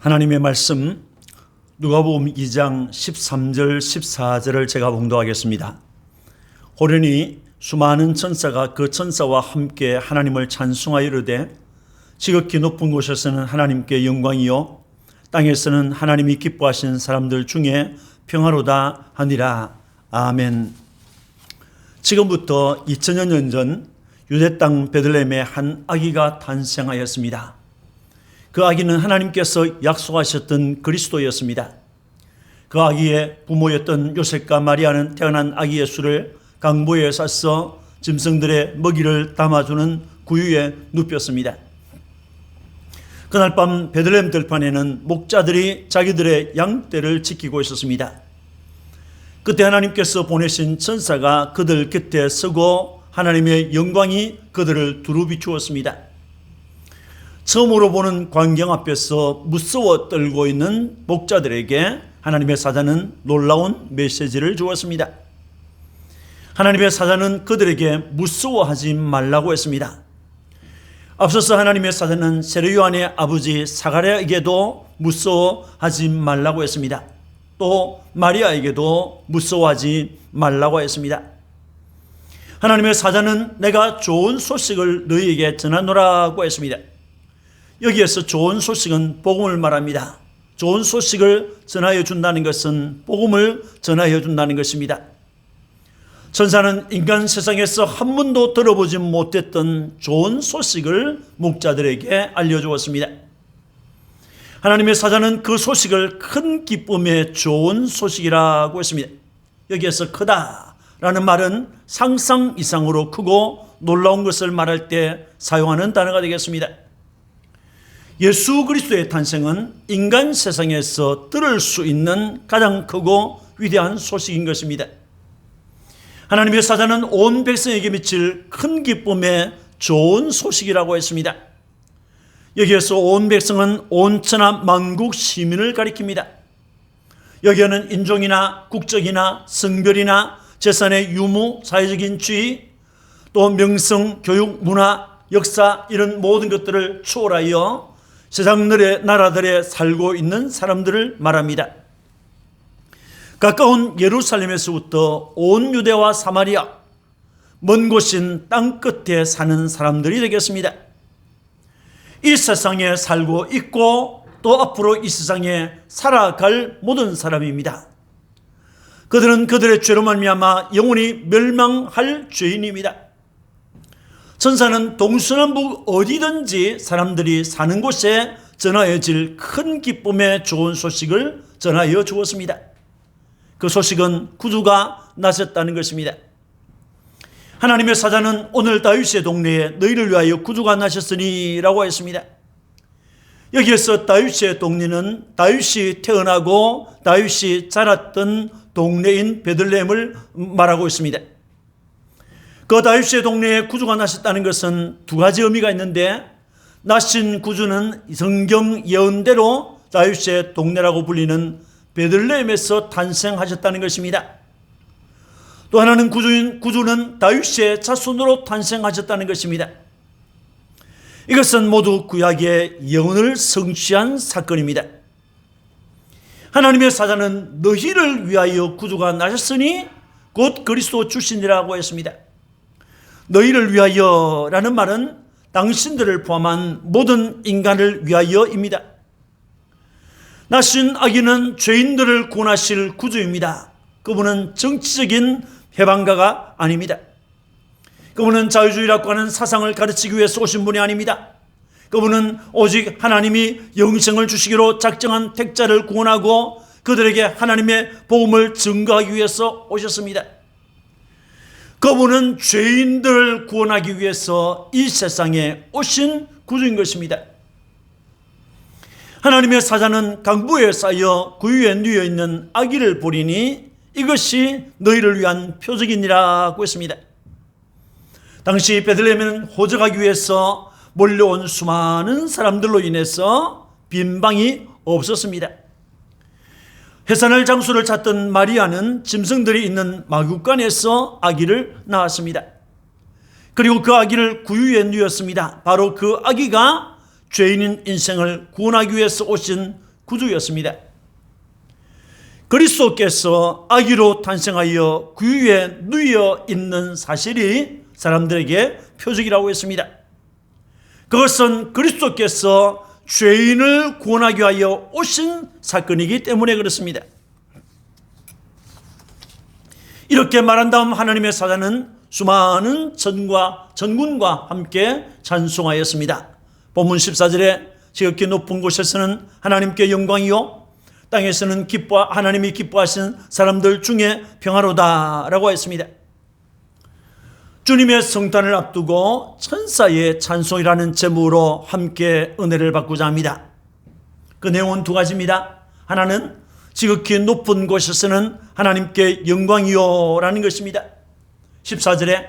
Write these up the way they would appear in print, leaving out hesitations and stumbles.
하나님의 말씀 누가복음 2장 13절 14절을 제가 봉독하겠습니다. 호련히 수많은 천사가 그 천사와 함께 하나님을 찬송하여 이르되 지극히 높은 곳에서는 하나님께 영광이요 땅에서는 하나님이 기뻐하신 사람들 중에 평화로다 하니라. 아멘. 지금부터 2000여 년 전 유대 땅 베들레헴에 한 아기가 탄생하였습니다. 그 아기는 하나님께서 약속하셨던 그리스도였습니다. 그 아기의 부모였던 요셉과 마리아는 태어난 아기 예수를 강보에 싸서 짐승들의 먹이를 담아주는 구유에 눕혔습니다. 그날 밤 베들레헴 들판에는 목자들이 자기들의 양떼를 지키고 있었습니다. 그때 하나님께서 보내신 천사가 그들 곁에 서고 하나님의 영광이 그들을 두루 비추었습니다. 처음으로 보는 광경 앞에서 무서워 떨고 있는 목자들에게 하나님의 사자는 놀라운 메시지를 주었습니다. 하나님의 사자는 그들에게 무서워하지 말라고 했습니다. 앞서서 하나님의 사자는 세례요한의 아버지 사가랴에게도 무서워하지 말라고 했습니다. 또 마리아에게도 무서워하지 말라고 했습니다. 하나님의 사자는 내가 좋은 소식을 너희에게 전하노라고 했습니다. 여기에서 좋은 소식은 복음을 말합니다. 좋은 소식을 전하여 준다는 것은 복음을 전하여 준다는 것입니다. 천사는 인간 세상에서 한 번도 들어보지 못했던 좋은 소식을 목자들에게 알려주었습니다. 하나님의 사자는 그 소식을 큰 기쁨의 좋은 소식이라고 했습니다. 여기에서 크다라는 말은 상상 이상으로 크고 놀라운 것을 말할 때 사용하는 단어가 되겠습니다. 예수 그리스도의 탄생은 인간 세상에서 들을 수 있는 가장 크고 위대한 소식인 것입니다. 하나님의 사자는 온 백성에게 미칠 큰 기쁨의 좋은 소식이라고 했습니다. 여기에서 온 백성은 온 천하 만국 시민을 가리킵니다. 여기에는 인종이나 국적이나 성별이나 재산의 유무, 사회적인 지위, 또 명성, 교육, 문화, 역사 이런 모든 것들을 초월하여 세상들의 나라들에 살고 있는 사람들을 말합니다. 가까운 예루살렘에서부터 온 유대와 사마리아, 먼 곳인 땅 끝에 사는 사람들이 되겠습니다. 이 세상에 살고 있고 또 앞으로 이 세상에 살아갈 모든 사람입니다. 그들은 그들의 죄로 말미암아 영원히 멸망할 죄인입니다. 천사는 동서남북 어디든지 사람들이 사는 곳에 전하여질 큰 기쁨의 좋은 소식을 전하여 주었습니다. 그 소식은 구주가 나셨다는 것입니다. 하나님의 사자는 오늘 다윗의 동네에 너희를 위하여 구주가 나셨으니 라고 했습니다. 여기에서 다윗의 동네는 다윗이 태어나고 다윗이 자랐던 동네인 베들레헴을 말하고 있습니다. 그 다윗의 동네에 구주가 나셨다는 것은 두 가지 의미가 있는데, 나신 구주는 성경 예언대로 다윗의 동네라고 불리는 베들레헴에서 탄생하셨다는 것입니다. 또 하나는 구주는 다윗의 자손으로 탄생하셨다는 것입니다. 이것은 모두 구약의 예언을 성취한 사건입니다. 하나님의 사자는 너희를 위하여 구주가 나셨으니 곧 그리스도 출신이라고 했습니다. 너희를 위하여라는 말은 당신들을 포함한 모든 인간을 위하여입니다. 나신 아기는 죄인들을 구원하실 구주입니다. 그분은 정치적인 해방가가 아닙니다. 그분은 자유주의라고 하는 사상을 가르치기 위해서 오신 분이 아닙니다. 그분은 오직 하나님이 영생을 주시기로 작정한 택자를 구원하고 그들에게 하나님의 복음을 증거하기 위해서 오셨습니다. 그분은 죄인들을 구원하기 위해서 이 세상에 오신 구주인 것입니다. 하나님의 사자는 강부에 쌓여 구유에 누워 있는 아기를 보리니 이것이 너희를 위한 표적이니라고 했습니다. 당시 베들레헴에는 호적하기 위해서 몰려온 수많은 사람들로 인해서 빈방이 없었습니다. 해산할 장소를 찾던 마리아는 짐승들이 있는 마구간에서 아기를 낳았습니다. 그리고 그 아기를 구유에 누웠습니다. 바로 그 아기가 죄인인 인생을 구원하기 위해서 오신 구주였습니다. 그리스도께서 아기로 탄생하여 구유에 누워 있는 사실이 사람들에게 표적이라고 했습니다. 그것은 그리스도께서 죄인을 구원하기 위하여 오신 사건이기 때문에 그렇습니다. 이렇게 말한 다음 하나님의 사자는 수많은 전군과 함께 찬송하였습니다. 본문 14절에 지극히 높은 곳에서는 하나님께 영광이요 땅에서는 하나님이 기뻐하신 사람들 중에 평화로다라고 했습니다. 주님의 성탄을 앞두고 천사의 찬송이라는 제목으로 함께 은혜를 받고자 합니다. 그 내용은 두 가지입니다. 하나는 지극히 높은 곳에서는 하나님께 영광이요 라는 것입니다. 14절에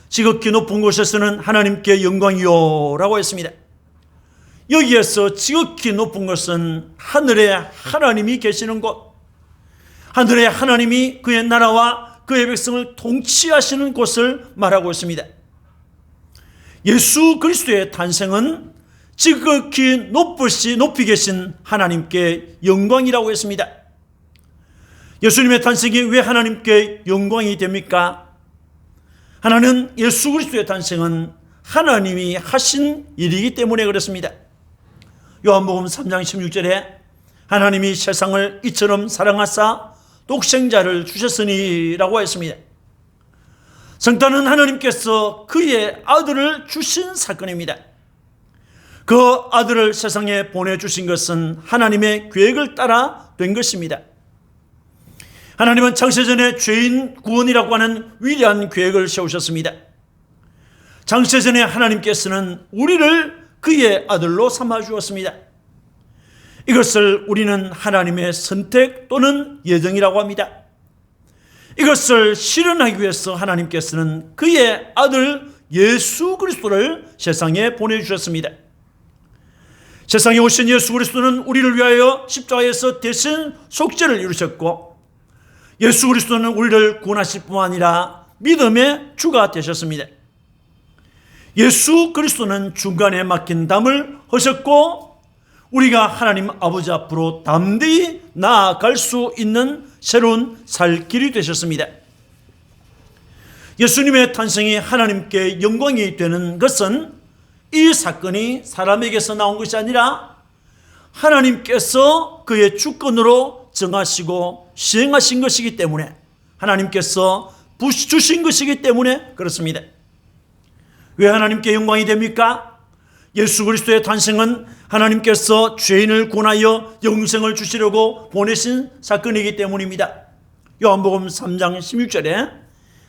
지극히 높은 곳에서는 하나님께 영광이요 라고 했습니다. 여기에서 지극히 높은 것은 하늘에 하나님이 계시는 곳, 하늘에 하나님이 그의 나라와 그의 백성을 통치하시는 곳을 말하고 있습니다. 예수 그리스도의 탄생은 지극히 높이 계신 하나님께 영광이라고 했습니다. 예수님의 탄생이 왜 하나님께 영광이 됩니까? 하나는 예수 그리스도의 탄생은 하나님이 하신 일이기 때문에 그렇습니다. 요한복음 3장 16절에 하나님이 세상을 이처럼 사랑하사 독생자를 주셨으니 라고 했습니다. 성탄은 하나님께서 그의 아들을 주신 사건입니다. 그 아들을 세상에 보내주신 것은 하나님의 계획을 따라 된 것입니다. 하나님은 창세전에 죄인 구원이라고 하는 위대한 계획을 세우셨습니다. 창세전에 하나님께서는 우리를 그의 아들로 삼아주었습니다. 이것을 우리는 하나님의 선택 또는 예정이라고 합니다. 이것을 실현하기 위해서 하나님께서는 그의 아들 예수 그리스도를 세상에 보내주셨습니다. 세상에 오신 예수 그리스도는 우리를 위하여 십자가에서 대신 속죄를 이루셨고, 예수 그리스도는 우리를 구원하실 뿐만 아니라 믿음의 주가 되셨습니다. 예수 그리스도는 중간에 막힌 담을 허셨고, 우리가 하나님 아버지 앞으로 담대히 나아갈 수 있는 새로운 살 길이 되셨습니다. 예수님의 탄생이 하나님께 영광이 되는 것은 이 사건이 사람에게서 나온 것이 아니라 하나님께서 그의 주권으로 정하시고 시행하신 것이기 때문에, 하나님께서 주신 것이기 때문에 그렇습니다. 왜 하나님께 영광이 됩니까? 예수 그리스도의 탄생은 하나님께서 죄인을 구원하여 영생을 주시려고 보내신 사건이기 때문입니다. 요한복음 3장 16절에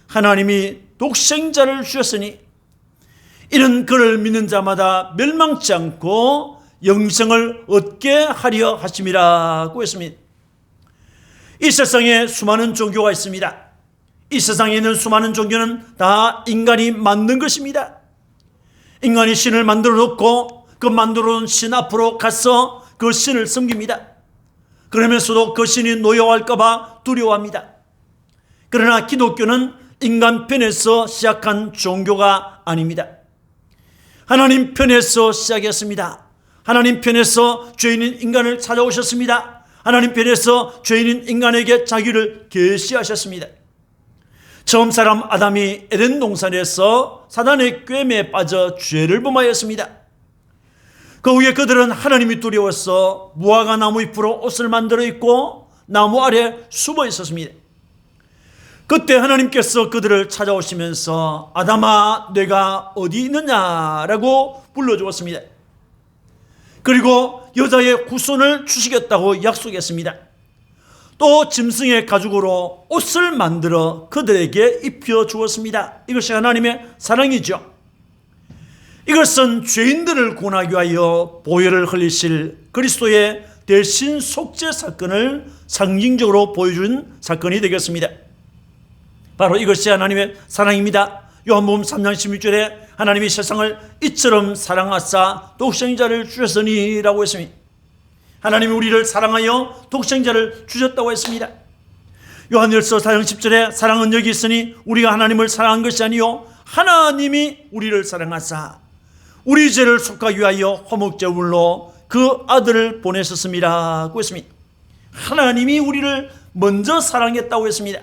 하나님이 독생자를 주셨으니 이는 그를 믿는 자마다 멸망치 않고 영생을 얻게 하려 하심이라고 했습니다. 이 세상에 수많은 종교가 있습니다. 이 세상에 있는 수많은 종교는 다 인간이 만든 것입니다. 인간이 신을 만들어 놓고 그 만들어 놓은 신 앞으로 가서 그 신을 섬깁니다. 그러면서도 그 신이 노여워할까 봐 두려워합니다. 그러나 기독교는 인간 편에서 시작한 종교가 아닙니다. 하나님 편에서 시작했습니다. 하나님 편에서 죄인인 인간을 찾아오셨습니다. 하나님 편에서 죄인인 인간에게 자기를 계시하셨습니다. 처음 사람 아담이 에덴 동산에서 사단의 꾀에 빠져 죄를 범하였습니다. 그 후에 그들은 하나님이 두려워서 무화과 나무 잎으로 옷을 만들어 입고 나무 아래 숨어 있었습니다. 그때 하나님께서 그들을 찾아오시면서 아담아 내가 어디 있느냐라고 불러주었습니다. 그리고 여자의 후손을 주시겠다고 약속했습니다. 또 짐승의 가죽으로 옷을 만들어 그들에게 입혀 주었습니다. 이것이 하나님의 사랑이죠. 이것은 죄인들을 구원하기 위하여 보혈을 흘리실 그리스도의 대신 속죄 사건을 상징적으로 보여준 사건이 되겠습니다. 바로 이것이 하나님의 사랑입니다. 요한복음 3장 16절에 하나님이 세상을 이처럼 사랑하사 독생자를 주셨으니 라고 했습니다. 하나님이 우리를 사랑하여 독생자를 주셨다고 했습니다. 요한일서 4장 10절에 사랑은 여기 있으니 우리가 하나님을 사랑한 것이 아니요 하나님이 우리를 사랑하사 우리 죄를 속하기 위하여 화목제물로 그 아들을 보내셨음이라고 했습니다. 하나님이 우리를 먼저 사랑했다고 했습니다.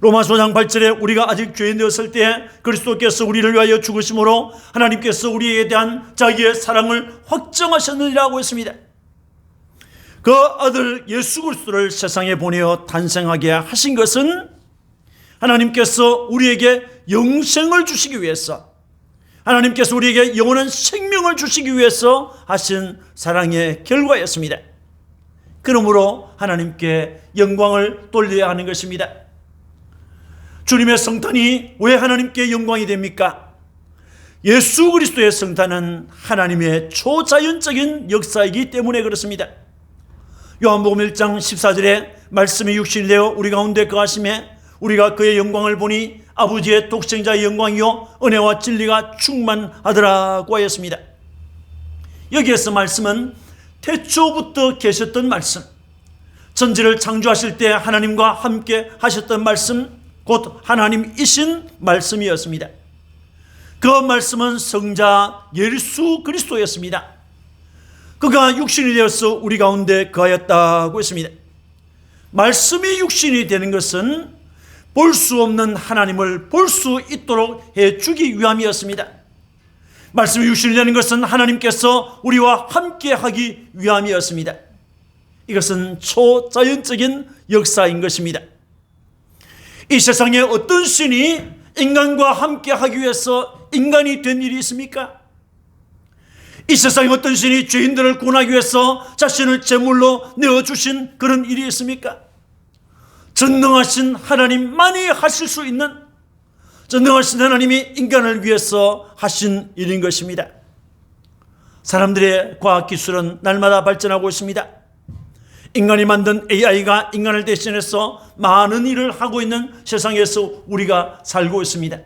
로마서 5장 8절에 우리가 아직 죄인 되었을 때 그리스도께서 우리를 위하여 죽으심으로 하나님께서 우리에 대한 자기의 사랑을 확정하셨느니라고 했습니다. 그 아들 예수 그리스도를 세상에 보내어 탄생하게 하신 것은 하나님께서 우리에게 영생을 주시기 위해서, 하나님께서 우리에게 영원한 생명을 주시기 위해서 하신 사랑의 결과였습니다. 그러므로 하나님께 영광을 돌려야 하는 것입니다. 주님의 성탄이 왜 하나님께 영광이 됩니까? 예수 그리스도의 성탄은 하나님의 초자연적인 역사이기 때문에 그렇습니다. 요한복음 1장 14절에 말씀이 육신이 되어 우리 가운데 거하심에 우리가 그의 영광을 보니 아버지의 독생자의 영광이요 은혜와 진리가 충만하더라고 하였습니다. 여기에서 말씀은 태초부터 계셨던 말씀, 천지를 창조하실 때 하나님과 함께 하셨던 말씀, 곧 하나님이신 말씀이었습니다. 그 말씀은 성자 예수 그리스도였습니다. 그가 육신이 되어서 우리 가운데 거하였다고 했습니다. 말씀이 육신이 되는 것은 볼 수 없는 하나님을 볼 수 있도록 해주기 위함이었습니다. 말씀이 육신이 되는 것은 하나님께서 우리와 함께 하기 위함이었습니다. 이것은 초자연적인 역사인 것입니다. 이 세상에 어떤 신이 인간과 함께 하기 위해서 인간이 된 일이 있습니까? 이 세상에 어떤 신이 죄인들을 구원하기 위해서 자신을 제물로 내어주신 그런 일이 있습니까? 전능하신 하나님만이 하실 수 있는, 전능하신 하나님이 인간을 위해서 하신 일인 것입니다. 사람들의 과학기술은 날마다 발전하고 있습니다. 인간이 만든 AI가 인간을 대신해서 많은 일을 하고 있는 세상에서 우리가 살고 있습니다.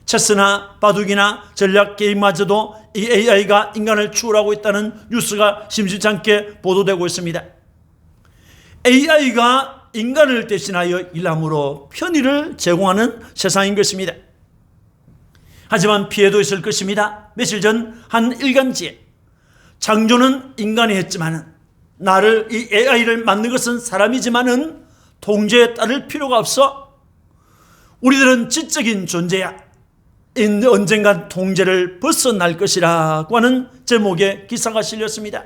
체스나 바둑이나 전략 게임마저도 이 AI가 인간을 추월하고 있다는 뉴스가 심심치 않게 보도되고 있습니다. AI가 인간을 대신하여 일함으로 편의를 제공하는 세상인 것입니다. 하지만 피해도 있을 것입니다. 며칠 전 한 일간지에 창조는 인간이 했지만은 나를, 이 AI를 만든 것은 사람이지만은 통제에 따를 필요가 없어. 우리들은 지적인 존재야. 언젠간 통제를 벗어날 것이라고 하는 제목의 기사가 실렸습니다.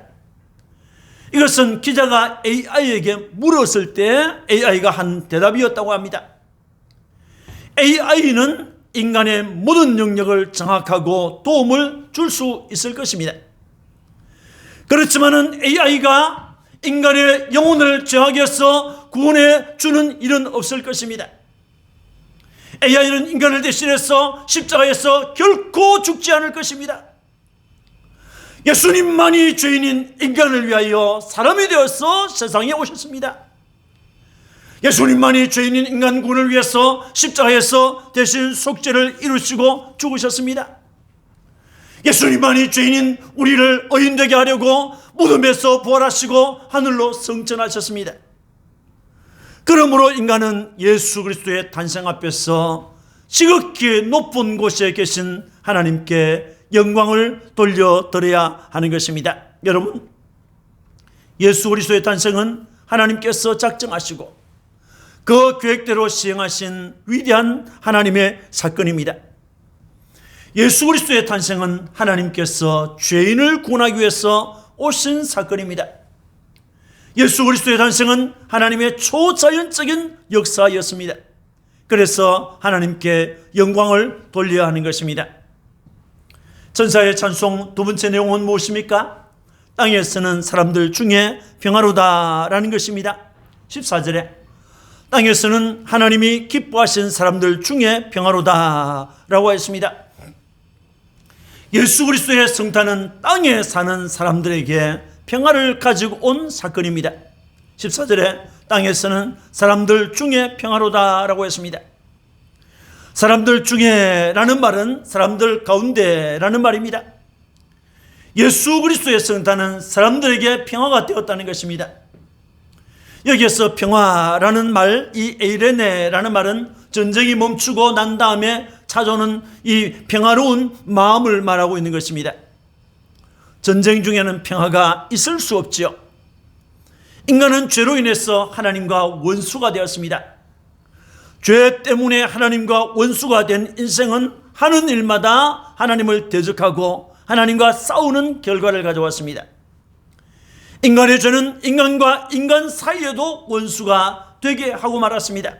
이것은 기자가 AI에게 물었을 때 AI가 한 대답이었다고 합니다. AI는 인간의 모든 영역을 장악하고 도움을 줄 수 있을 것입니다. 그렇지만은 AI가 인간의 영혼을 제약해서 구원해 주는 일은 없을 것입니다. AI는 인간을 대신해서 십자가에서 결코 죽지 않을 것입니다. 예수님만이 죄인인 인간을 위하여 사람이 되어서 세상에 오셨습니다. 예수님만이 죄인인 인간 구원을 위해서 십자가에서 대신 속죄를 이루시고 죽으셨습니다. 예수님만이 죄인인 우리를 의인되게 하려고 무덤에서 부활하시고 하늘로 승천하셨습니다. 그러므로 인간은 예수 그리스도의 탄생 앞에서 지극히 높은 곳에 계신 하나님께 영광을 돌려드려야 하는 것입니다. 여러분, 예수 그리스도의 탄생은 하나님께서 작정하시고 그 계획대로 시행하신 위대한 하나님의 사건입니다. 예수 그리스도의 탄생은 하나님께서 죄인을 구원하기 위해서 오신 사건입니다. 예수 그리스도의 탄생은 하나님의 초자연적인 역사였습니다. 그래서 하나님께 영광을 돌려야 하는 것입니다. 전사의 찬송 두 번째 내용은 무엇입니까? 땅에서는 사람들 중에 평화로다라는 것입니다. 14절에 땅에서는 하나님이 기뻐하신 사람들 중에 평화로다라고 했습니다. 예수 그리스도의 성탄은 땅에 사는 사람들에게 평화를 가지고 온 사건입니다. 14절에 땅에서는 사람들 중에 평화로다라고 했습니다. 사람들 중에 라는 말은 사람들 가운데 라는 말입니다. 예수 그리스도의 성탄은 사람들에게 평화가 되었다는 것입니다. 여기에서 평화라는 말, 이 에이레네라는 말은 전쟁이 멈추고 난 다음에 찾아오는 이 평화로운 마음을 말하고 있는 것입니다. 전쟁 중에는 평화가 있을 수 없지요. 인간은 죄로 인해서 하나님과 원수가 되었습니다. 죄 때문에 하나님과 원수가 된 인생은 하는 일마다 하나님을 대적하고 하나님과 싸우는 결과를 가져왔습니다. 인간의 죄는 인간과 인간 사이에도 원수가 되게 하고 말았습니다.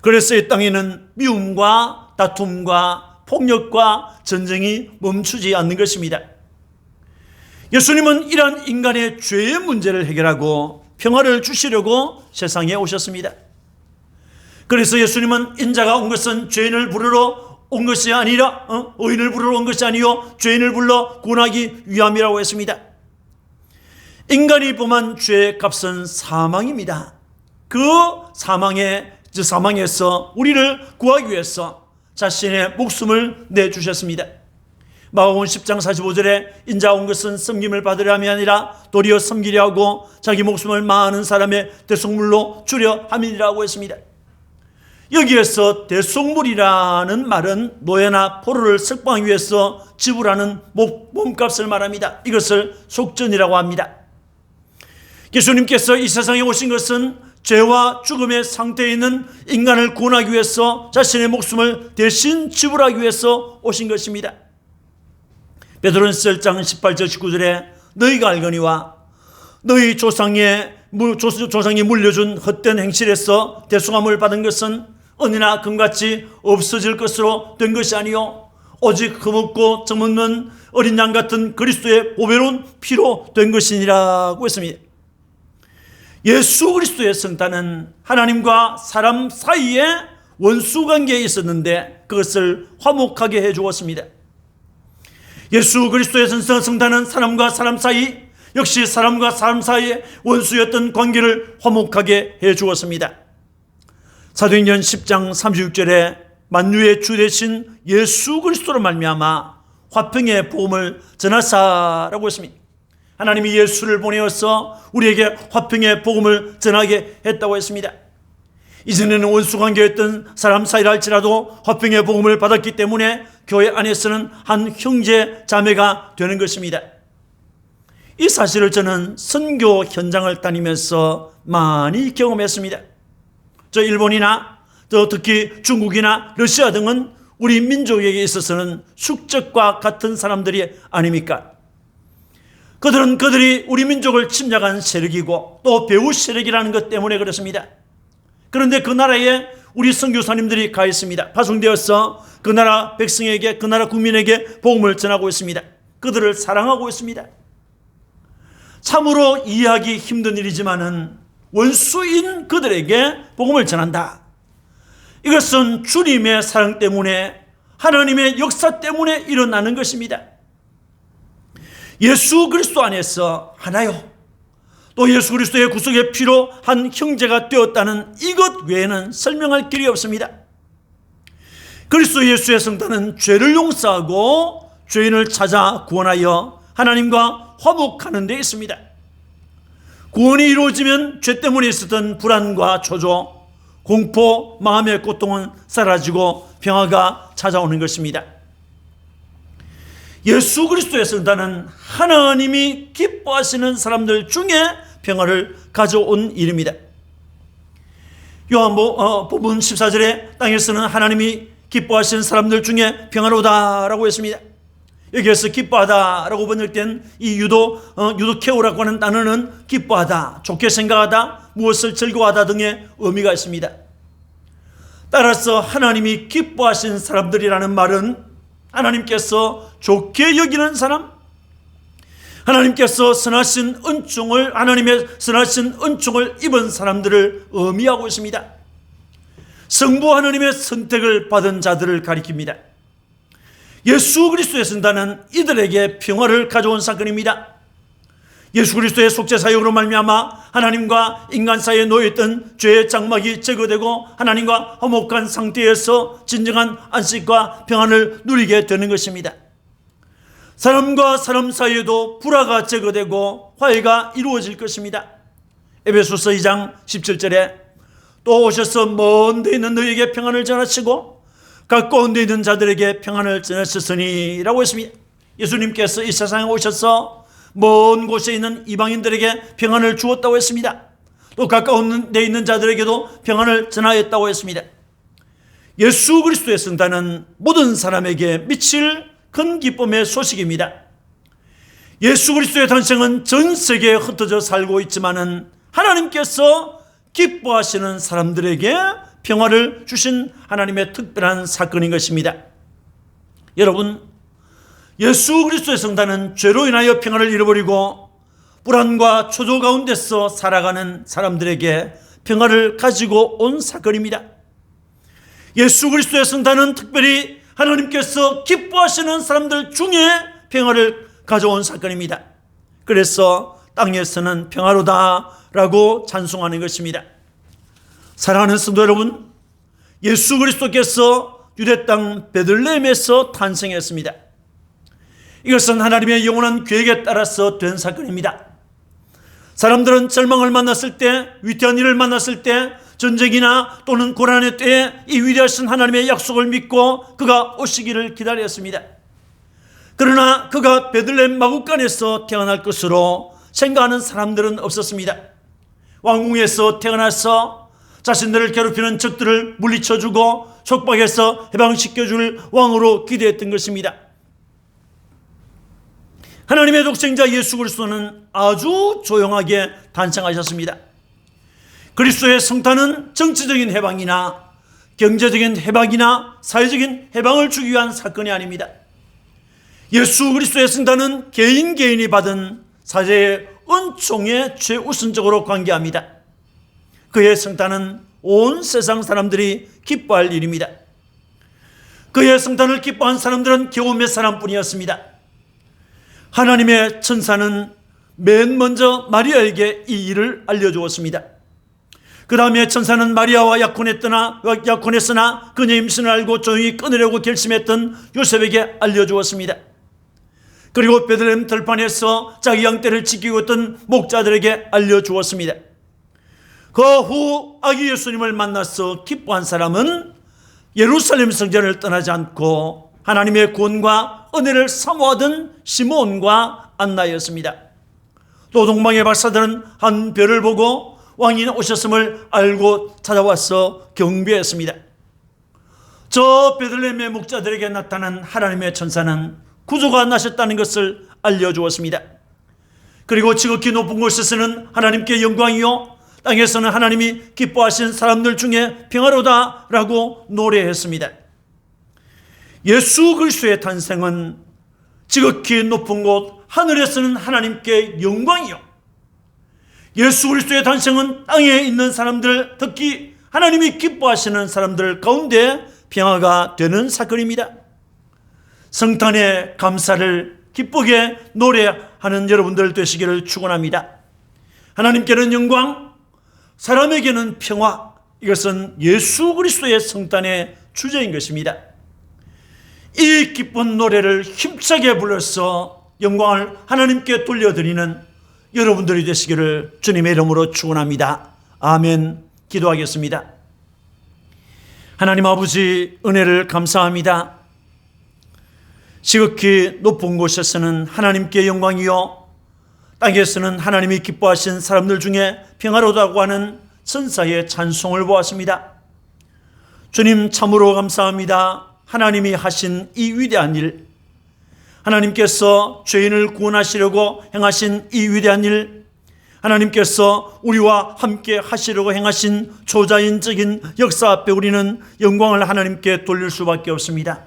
그래서 이 땅에는 미움과 다툼과 폭력과 전쟁이 멈추지 않는 것입니다. 예수님은 이러한 인간의 죄의 문제를 해결하고 평화를 주시려고 세상에 오셨습니다. 그래서 예수님은 인자가 온 것은 죄인을 부르러 온 것이 아니라 의인을 부르러 온 것이 아니요 죄인을 불러 구원하기 위함이라고 했습니다. 인간이 범한 죄의 값은 사망입니다. 그 사망에서 우리를 구하기 위해서 자신의 목숨을 내주셨습니다. 마가복음 10장 45절에 인자 온 것은 섬김을 받으려 함이 아니라 도리어 섬기려 하고 자기 목숨을 많은 사람의 대속물로 주려 함이라고 했습니다. 여기에서 대속물이라는 말은 노예나 포로를 석방하기 위해서 지불하는 몸값을 말합니다. 이것을 속전이라고 합니다. 예수님께서 이 세상에 오신 것은 죄와 죽음의 상태에 있는 인간을 구원하기 위해서 자신의 목숨을 대신 지불하기 위해서 오신 것입니다. 베드로전서 1장 18절 19절에 너희가 알거니와 너희 조상이 물려준 헛된 행실에서 대속함을 받은 것은 은이나 금같이 없어질 것으로 된 것이 아니요 오직 흠없고 점없는 어린 양 같은 그리스도의 보배로운 피로 된 것이니라고 했습니다. 예수 그리스도의 성탄은 하나님과 사람 사이에 원수관계에 있었는데 그것을 화목하게 해주었습니다. 예수 그리스도의 성탄은 사람과 사람 사이, 역시 사람과 사람 사이에 원수였던 관계를 화목하게 해주었습니다. 사도행전 10장 36절에 만유의 주 되신 예수 그리스도로 말미암아 화평의 복음을 전하사라고 했습니다. 하나님이 예수를 보내어서 우리에게 화평의 복음을 전하게 했다고 했습니다. 이전에는 원수관계였던 사람 사이라 할지라도 화평의 복음을 받았기 때문에 교회 안에서는 한 형제 자매가 되는 것입니다. 이 사실을 저는 선교 현장을 다니면서 많이 경험했습니다. 저 일본이나 또 특히 중국이나 러시아 등은 우리 민족에게 있어서는 숙적과 같은 사람들이 아닙니까? 그들이 우리 민족을 침략한 세력이고 또 배후 세력이라는 것 때문에 그렇습니다. 그런데 그 나라에 우리 선교사님들이 가 있습니다. 파송되어서 그 나라 백성에게, 그 나라 국민에게 복음을 전하고 있습니다. 그들을 사랑하고 있습니다. 참으로 이해하기 힘든 일이지만은 원수인 그들에게 복음을 전한다. 이것은 주님의 사랑 때문에, 하나님의 역사 때문에 일어나는 것입니다. 예수 그리스도 안에서 하나요, 또 예수 그리스도의 구속의 피로 한 형제가 되었다는 이것 외에는 설명할 길이 없습니다. 그리스도 예수의 성탄은 죄를 용서하고 죄인을 찾아 구원하여 하나님과 화목하는 데 있습니다. 구원이 이루어지면 죄 때문에 있었던 불안과 초조, 공포, 마음의 고통은 사라지고 평화가 찾아오는 것입니다. 예수 그리스도의 성탄은 하나님이 기뻐하시는 사람들 중에 평화를 가져온 일입니다. 요한복음 14절에 땅에서는 하나님이 기뻐하시는 사람들 중에 평화로다라고 했습니다. 여기에서 기뻐하다라고 번역된 이 유도케오라고 하는 단어는 기뻐하다, 좋게 생각하다, 무엇을 즐거워하다 등의 의미가 있습니다. 따라서 하나님이 기뻐하신 사람들이라는 말은 하나님께서 좋게 여기는 사람, 하나님의 선하신 은총을 입은 사람들을 의미하고 있습니다. 성부 하나님의 선택을 받은 자들을 가리킵니다. 예수 그리스도의 성탄은 이들에게 평화를 가져온 사건입니다. 예수 그리스도의 속죄 사역으로 말미암아 하나님과 인간 사이에 놓여있던 죄의 장막이 제거되고 하나님과 화목한 상태에서 진정한 안식과 평안을 누리게 되는 것입니다. 사람과 사람 사이에도 불화가 제거되고 화해가 이루어질 것입니다. 에베소서 2장 17절에 또 오셔서 먼 데 있는 너희에게 평안을 전하시고 가까운 데 있는 자들에게 평안을 전하셨으니 라고 했습니다. 예수님께서 이 세상에 오셔서 먼 곳에 있는 이방인들에게 평안을 주었다고 했습니다. 또 가까운 데 있는 자들에게도 평안을 전하였다고 했습니다. 예수 그리스도의 성탄은 모든 사람에게 미칠 큰 기쁨의 소식입니다. 예수 그리스도의 탄생은 전 세계에 흩어져 살고 있지만은 하나님께서 기뻐하시는 사람들에게 평화를 주신 하나님의 특별한 사건인 것입니다. 여러분, 예수 그리스도의 성탄은 죄로 인하여 평화를 잃어버리고 불안과 초조 가운데서 살아가는 사람들에게 평화를 가지고 온 사건입니다. 예수 그리스도의 성탄은 특별히 하나님께서 기뻐하시는 사람들 중에 평화를 가져온 사건입니다. 그래서 땅에서는 평화로다라고 찬송하는 것입니다. 사랑하는 성도 여러분, 예수 그리스도께서 유대 땅 베들레헴에서 탄생했습니다. 이것은 하나님의 영원한 계획에 따라서 된 사건입니다. 사람들은 절망을 만났을 때, 위태한 일을 만났을 때, 전쟁이나 또는 고난의 때에 이 위대하신 하나님의 약속을 믿고 그가 오시기를 기다렸습니다. 그러나 그가 베들레헴 마구간에서 태어날 것으로 생각하는 사람들은 없었습니다. 왕궁에서 태어나서 자신들을 괴롭히는 적들을 물리쳐주고 속박해서 해방시켜줄 왕으로 기대했던 것입니다. 하나님의 독생자 예수 그리스도는 아주 조용하게 탄생하셨습니다. 그리스도의 성탄은 정치적인 해방이나 경제적인 해방이나 사회적인 해방을 주기 위한 사건이 아닙니다. 예수 그리스도의 성탄은 개인이 받은 사제의 은총에 최우선적으로 관계합니다. 그의 성탄은 온 세상 사람들이 기뻐할 일입니다. 그의 성탄을 기뻐한 사람들은 겨우 몇 사람뿐이었습니다. 하나님의 천사는 맨 먼저 마리아에게 이 일을 알려주었습니다. 그 다음에 천사는 마리아와 약혼했으나 그녀의 임신을 알고 조용히 끊으려고 결심했던 요셉에게 알려주었습니다. 그리고 베들레헴 들판에서 자기 양떼를 지키고 있던 목자들에게 알려주었습니다. 그 후 아기 예수님을 만나서 기뻐한 사람은 예루살렘 성전을 떠나지 않고 하나님의 구원과 은혜를 사모하던 시몬과 안나였습니다. 또 동방의 박사들은 한 별을 보고 왕이 오셨음을 알고 찾아와서 경배했습니다. 저 베들레헴의 목자들에게 나타난 하나님의 천사는 구주가 나셨다는 것을 알려주었습니다. 그리고 지극히 높은 곳에서는 하나님께 영광이요 땅에서는 하나님이 기뻐하신 사람들 중에 평화로다라고 노래했습니다. 예수 그리스도의 탄생은 지극히 높은 곳 하늘에서는 하나님께 영광이요 예수 그리스도의 탄생은 땅에 있는 사람들, 특히 하나님이 기뻐하시는 사람들 가운데 평화가 되는 사건입니다. 성탄의 감사를 기쁘게 노래하는 여러분들 되시기를 축원합니다. 하나님께는 영광, 사람에게는 평화, 이것은 예수 그리스도의 성탄의 주제인 것입니다. 이 기쁜 노래를 힘차게 불러서 영광을 하나님께 돌려드리는 여러분들이 되시기를 주님의 이름으로 축원합니다. 아멘. 기도하겠습니다. 하나님 아버지, 은혜를 감사합니다. 지극히 높은 곳에서는 하나님께 영광이요 땅에서는 하나님이 기뻐하신 사람들 중에 평화로다고 하는 천사의 찬송을 보았습니다. 주님 참으로 감사합니다. 하나님이 하신 이 위대한 일, 하나님께서 죄인을 구원하시려고 행하신 이 위대한 일, 하나님께서 우리와 함께 하시려고 행하신 초자연적인 역사 앞에 우리는 영광을 하나님께 돌릴 수밖에 없습니다.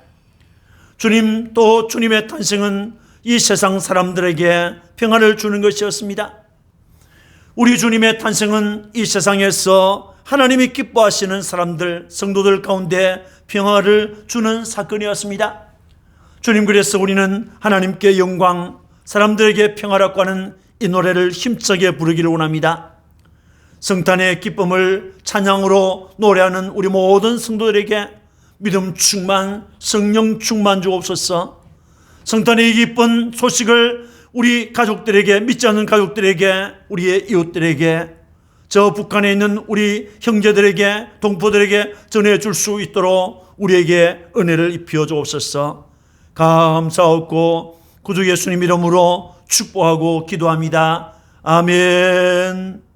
주님, 또 주님의 탄생은 이 세상 사람들에게 평화를 주는 것이었습니다. 우리 주님의 탄생은 이 세상에서 하나님이 기뻐하시는 사람들, 성도들 가운데 평화를 주는 사건이었습니다. 주님, 그래서 우리는 하나님께 영광, 사람들에게 평화라고 하는 이 노래를 힘차게 부르기를 원합니다. 성탄의 기쁨을 찬양으로 노래하는 우리 모든 성도들에게 믿음 충만, 성령 충만 주옵소서. 성탄의 기쁜 소식을 우리 가족들에게, 믿지 않는 가족들에게, 우리의 이웃들에게, 저 북한에 있는 우리 형제들에게, 동포들에게 전해줄 수 있도록 우리에게 은혜를 입혀 주옵소서. 감사하고 구주 예수님 이름으로 축복하고 기도합니다. 아멘.